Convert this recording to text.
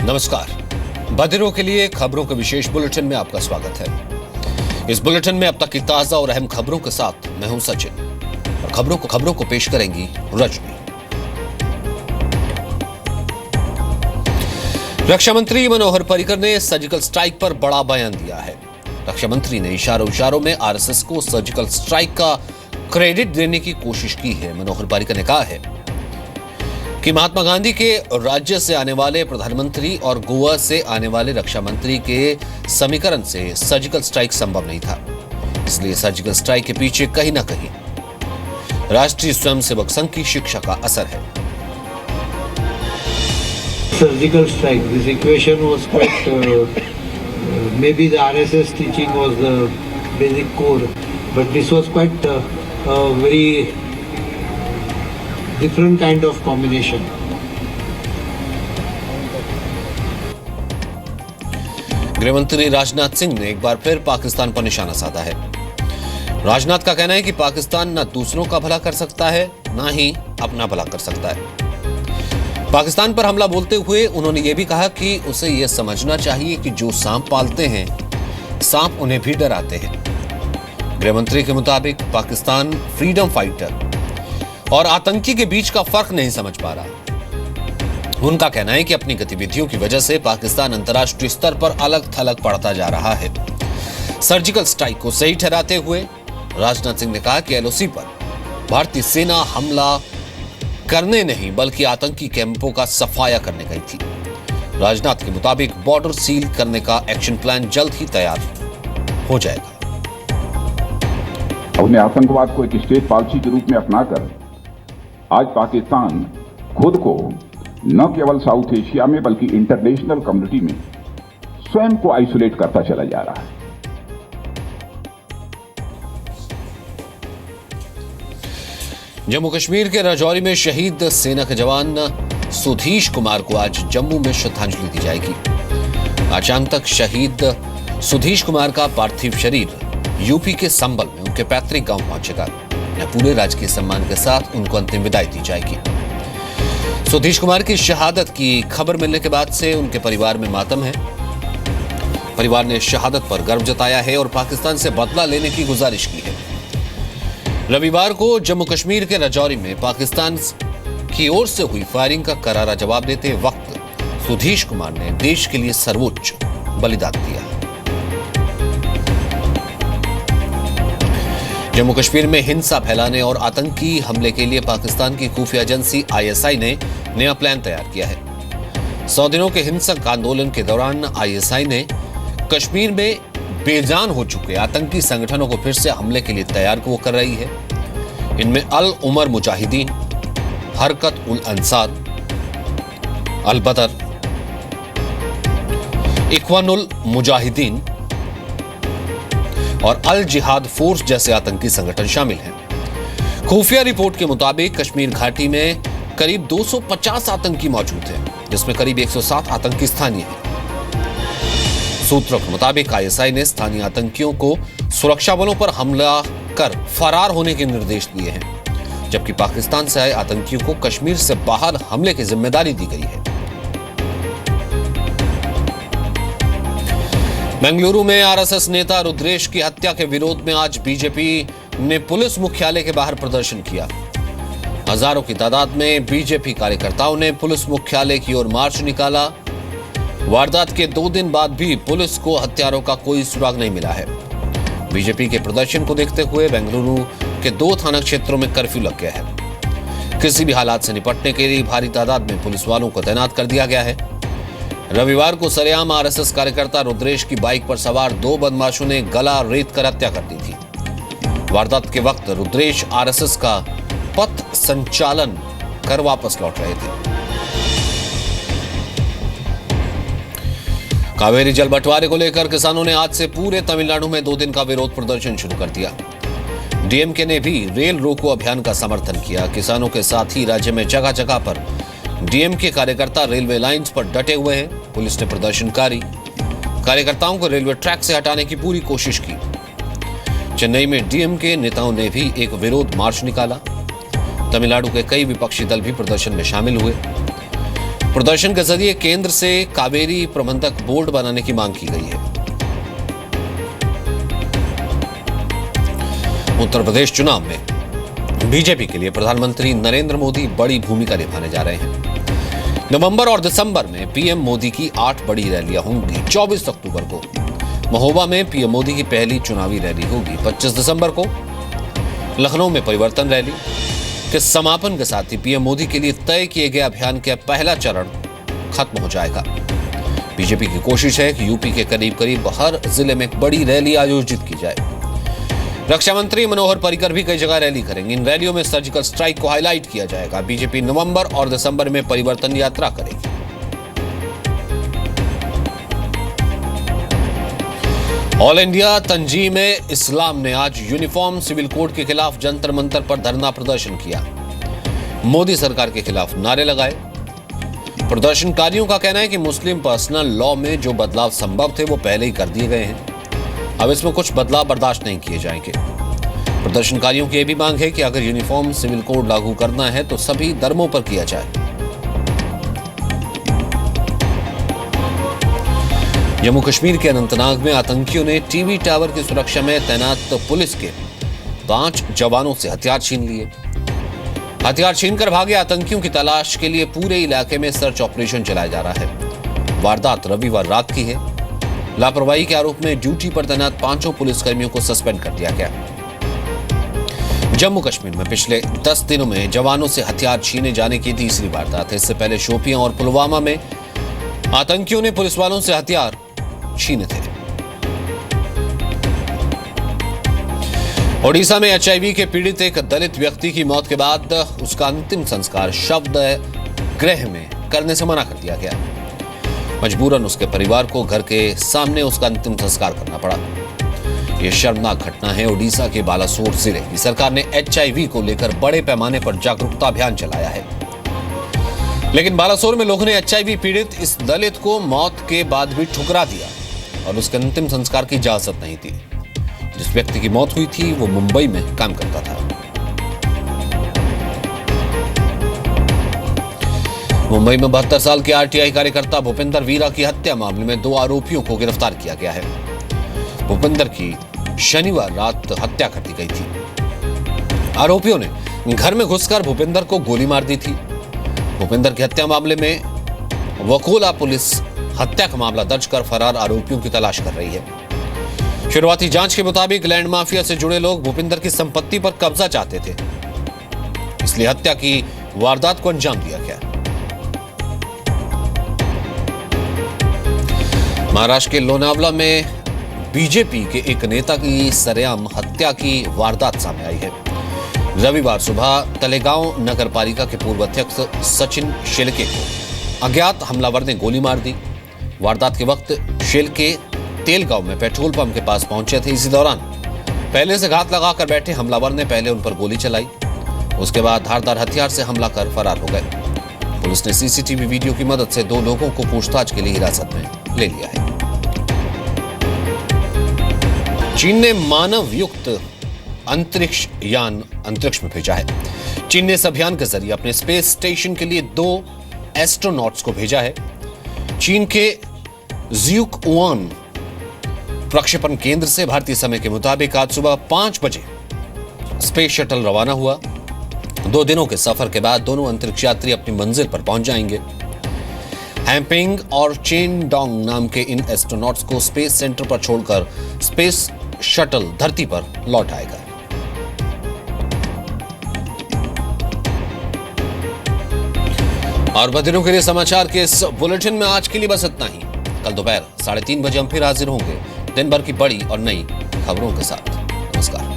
नमस्कार। बधिरों के लिए खबरों के विशेष बुलेटिन में आपका स्वागत है। इस बुलेटिन में अब तक की ताजा और अहम खबरों के साथ मैं हूं सचिन और खबरों को पेश करेंगी रजनी। रक्षा मंत्री मनोहर पर्रिकर ने सर्जिकल स्ट्राइक पर बड़ा बयान दिया है। रक्षा मंत्री ने इशारों में आरएसएस को सर्जिकल स्ट्राइक का क्रेडिट देने की कोशिश की है। मनोहर पर्रिकर ने कहा है कि महात्मा गांधी के राज्य से आने वाले प्रधानमंत्री और गोवा से आने वाले रक्षा मंत्री के समीकरण से सर्जिकल स्ट्राइक संभव नहीं था। इसलिए सर्जिकल स्ट्राइक के पीछे कहीं ना कहीं राष्ट्रीय स्वयंसेवक संघ की शिक्षा का असर है। Surgical strike. This equation was quite. Maybe the RSS teaching was the basic core, but this was quite a very different kind of combination. गृहमंत्री राजनाथ सिंह ने एक बार फिर पाकिस्तान पर निशाना साधा है। राजनाथ का कहना है कि पाकिस्तान न दूसरों का भला कर सकता है, न ही अपना भला कर सकता है। पाकिस्तान पर हमला बोलते हुए उन्होंने यह भी कहा कि उसे यह समझना चाहिए कि जो सांप पालते हैं, सांप उन्हें भी डराते हैं। गृहमंत्री के मुताबिक पाकिस्तान फ्रीडम फाइटर और आतंकी के बीच का फर्क नहीं समझ पा रहा। उनका कहना है कि अपनी गतिविधियों की वजह से पाकिस्तान अंतर्राष्ट्रीय स्तर पर अलग थलग पड़ता जा रहा है। सर्जिकल स्ट्राइक को सही ठहराते हुए राजनाथ सिंह ने कहा कि एलओसी पर भारतीय सेना हमला करने नहीं बल्कि आतंकी कैंपों का सफाया करने गई थी। राजनाथ के मुताबिक बॉर्डर सील करने का एक्शन प्लान जल्द ही तैयार हो जाएगा। अपने आतंकवाद को एक स्टेट पॉलिसी के रूप में अपनाकर आज पाकिस्तान खुद को न केवल साउथ एशिया में बल्कि इंटरनेशनल कम्युनिटी में स्वयं को आइसोलेट करता चला जा रहा है। जम्मू कश्मीर के राजौरी में शहीद सेना के जवान सुधीश कुमार को आज जम्मू में श्रद्धांजलि दी जाएगी। आज शाम तक शहीद सुधीश कुमार का पार्थिव शरीर यूपी के संबल में उनके पैतृक गांव पहुंचेगा। यहां पूरे राजकीय सम्मान के साथ उनको अंतिम विदाई दी जाएगी। सुधीश कुमार की शहादत की खबर मिलने के बाद से उनके परिवार में मातम है। परिवार ने शहादत पर गर्व जताया है और पाकिस्तान से बदला लेने की गुजारिश की है। रविवार को जम्मू कश्मीर के राजौरी में पाकिस्तान की ओर से हुई फायरिंग का करारा जवाब देते वक्त सुधीश कुमार ने देश के लिए सर्वोच्च बलिदान दिया। जम्मू कश्मीर में हिंसा फैलाने और आतंकी हमले के लिए पाकिस्तान की खुफिया एजेंसी आईएसआई ने नया प्लान तैयार किया है। 100 दिनों के हिंसक आंदोलन के दौरान आईएसआई ने कश्मीर में बेजान हो चुके आतंकी संगठनों को फिर से हमले के लिए तैयार वो कर रही है। इनमें अल उमर मुजाहिदीन, हरकत उल अंसार, अल बदर, इख्वानुल मुजाहिदीन और अल जिहाद फोर्स जैसे आतंकी संगठन शामिल हैं। खुफिया रिपोर्ट के मुताबिक कश्मीर घाटी में करीब 250 आतंकी मौजूद हैं, जिसमें करीब 107 आतंकी स्थानीय हैं। सूत्रों के मुताबिक आईएसआई ने स्थानीय आतंकियों को सुरक्षा बलों पर हमला कर फरार होने के निर्देश दिए हैं, जबकि पाकिस्तान से आए आतंकियों को कश्मीर से बाहर हमले की जिम्मेदारी दी गई है। बेंगलुरु में आरएसएस नेता रुद्रेश की हत्या के विरोध में आज बीजेपी ने पुलिस मुख्यालय के बाहर प्रदर्शन किया। हजारों की तादाद में बीजेपी कार्यकर्ताओं ने पुलिस मुख्यालय की ओर मार्च निकाला। वारदात के 2 दिन बाद भी पुलिस को हत्यारों का कोई सुराग नहीं मिला है। बीजेपी के प्रदर्शन को देखते हुए बेंगलुरु के 2 थाना क्षेत्रों में कर्फ्यू लग गया है। किसी भी हालात से निपटने के लिए भारी तादाद में पुलिस वालों को तैनात कर दिया गया है। रविवार को सरेआम आरएसएस कार्यकर्ता रुद्रेश की बाइक पर सवार 2 बदमाशों ने गला रेत कर हत्या कर दी थी। वारदात के वक्त रुद्रेश आरएसएस का पथ संचालन कर वापस लौट रहे थे। कावेरी जल बंटवारे को लेकर किसानों ने आज से पूरे तमिलनाडु में 2 दिन का विरोध प्रदर्शन शुरू कर दिया। डीएमके ने भी रेल रोको अभियान का समर्थन किया। किसानों के साथ ही राज्य में जगह जगह पर डीएमके कार्यकर्ता रेलवे लाइंस पर डटे हुए हैं। पुलिस ने प्रदर्शनकारी कार्यकर्ताओं को रेलवे ट्रैक से हटाने की पूरी कोशिश की। चेन्नई में डीएमके नेताओं ने भी एक विरोध मार्च निकाला। तमिलनाडु के कई विपक्षी दल भी प्रदर्शन में शामिल हुए। प्रदर्शन के जरिए केंद्र से कावेरी प्रबंधक बोर्ड बनाने की मांग की गई है। उत्तर प्रदेश चुनाव में बीजेपी के लिए प्रधानमंत्री नरेंद्र मोदी बड़ी भूमिका निभाने जा रहे हैं। नवंबर और दिसंबर में पीएम मोदी की 8 बड़ी रैलियां होंगी। 24 अक्टूबर को महोबा में पीएम मोदी की पहली चुनावी रैली होगी। 25 दिसंबर को लखनऊ में परिवर्तन रैली के समापन के साथ ही पीएम मोदी के लिए तय किए गए अभियान का पहला चरण खत्म हो जाएगा। बीजेपी की कोशिश है कि यूपी के करीब करीब हर जिले में एक बड़ी रैली आयोजित की जाए। रक्षा मंत्री मनोहर पर्रिकर भी कई जगह रैली करेंगे। इन रैलियों में सर्जिकल स्ट्राइक को हाईलाइट किया जाएगा। बीजेपी नवंबर और दिसंबर में परिवर्तन यात्रा करेगी। ऑल इंडिया तंजीम इस्लाम ने आज यूनिफॉर्म सिविल कोड के खिलाफ जंतर मंतर पर धरना प्रदर्शन किया। मोदी सरकार के खिलाफ नारे लगाए। प्रदर्शनकारियों का कहना है कि मुस्लिम पर्सनल लॉ में जो बदलाव संभव थे वो पहले ही कर दिए गए हैं। अब इसमें कुछ बदलाव बर्दाश्त नहीं किए जाएंगे। प्रदर्शनकारियों की यह भी मांग है कि अगर यूनिफॉर्म सिविल कोड लागू करना है तो सभी धर्मों पर किया जाए। जम्मू कश्मीर के अनंतनाग में आतंकियों ने टीवी टावर की सुरक्षा में तैनात पुलिस के 5 जवानों से हथियार छीन लिए। हथियार छीनकर भागे आतंकियों की तलाश के लिए पूरे इलाके में सर्च ऑपरेशन चलाया जा रहा है। वारदात रविवार रात की है। लापरवाही के आरोप में ड्यूटी पर तैनात 5 पुलिसकर्मियों को सस्पेंड कर दिया गया। जम्मू कश्मीर में पिछले 10 दिनों में जवानों से हथियार छीने जाने की तीसरी वारदात है। इससे पहले शोपियां और पुलवामा में आतंकियों ने पुलिस वालों से हथियार छीने थे। ओडिशा में एचआईवी के पीड़ित एक दलित व्यक्ति की मौत के बाद उसका अंतिम संस्कार शव गृह में करने से मना कर दिया गया। मजबूरन उसके परिवार को घर के सामने उसका अंतिम संस्कार करना पड़ा। यह शर्मनाक घटना है। ओडिशा के बालासोर जिले की सरकार ने एचआईवी को लेकर बड़े पैमाने पर जागरूकता अभियान चलाया है, लेकिन बालासोर में लोगों ने एचआईवी पीड़ित इस दलित को मौत के बाद भी ठुकरा दिया और उसके अंतिम संस्कार की इजाजत नहीं दी। जिस व्यक्ति की मौत हुई थी वो मुंबई में काम करता था। मुंबई में 72 साल के आरटीआई कार्यकर्ता भूपेंद्र वीरा की हत्या मामले में 2 आरोपियों को गिरफ्तार किया गया है। भूपेंद्र की शनिवार रात हत्या कर दी गई थी। आरोपियों ने घर में घुसकर भूपेंद्र को गोली मार दी थी। भूपेंद्र की हत्या मामले में वकोला पुलिस हत्या का मामला दर्ज कर फरार आरोपियों की तलाश कर रही है। शुरुआती जांच के मुताबिक लैंड माफिया से जुड़े लोग भूपेंद्र की संपत्ति पर कब्जा चाहते थे, इसलिए हत्या की वारदात को अंजाम दिया गया। महाराष्ट्र के लोनावला में बीजेपी के एक नेता की सरेआम हत्या की वारदात सामने आई है। रविवार सुबह तलेगांव नगर पालिका के पूर्व अध्यक्ष सचिन शेलके को अज्ञात हमलावर ने गोली मार दी। वारदात के वक्त शेलके तेलगांव में पेट्रोल पंप के पास पहुंचे थे। इसी दौरान पहले से घात लगाकर बैठे हमलावर ने पहले उन पर गोली चलाई, उसके बाद धारदार हथियार से हमला कर फरार हो गए। पुलिस ने सीसीटीवी वीडियो की मदद से 2 लोगों को पूछताछ के लिए हिरासत में ले लिया है। चीन ने मानव युक्त अंतरिक्ष यान अंतरिक्ष में भेजा है। चीन ने इस अभियान के जरिए अपने स्पेस स्टेशन के लिए 2 एस्ट्रोनॉट्स को भेजा है। चीन के ज़्यूकॉन प्रक्षेपण केंद्र से भारतीय समय के मुताबिक आज सुबह 5 बजे स्पेस शटल रवाना हुआ। 2 दिनों के सफर के बाद दोनों अंतरिक्ष यात्री अपनी मंजिल पर पहुंच जाएंगे। हैम्पिंग और चेन डोंग नाम के इन एस्ट्रोनॉट्स को स्पेस सेंटर पर छोड़कर स्पेस शटल धरती पर लौट आएगा। और बदिनों के लिए समाचार के इस बुलेटिन में आज के लिए बस इतना ही। कल दोपहर 3:30 बजे हम फिर हाजिर होंगे दिन भर की बड़ी और नई खबरों के साथ। नमस्कार।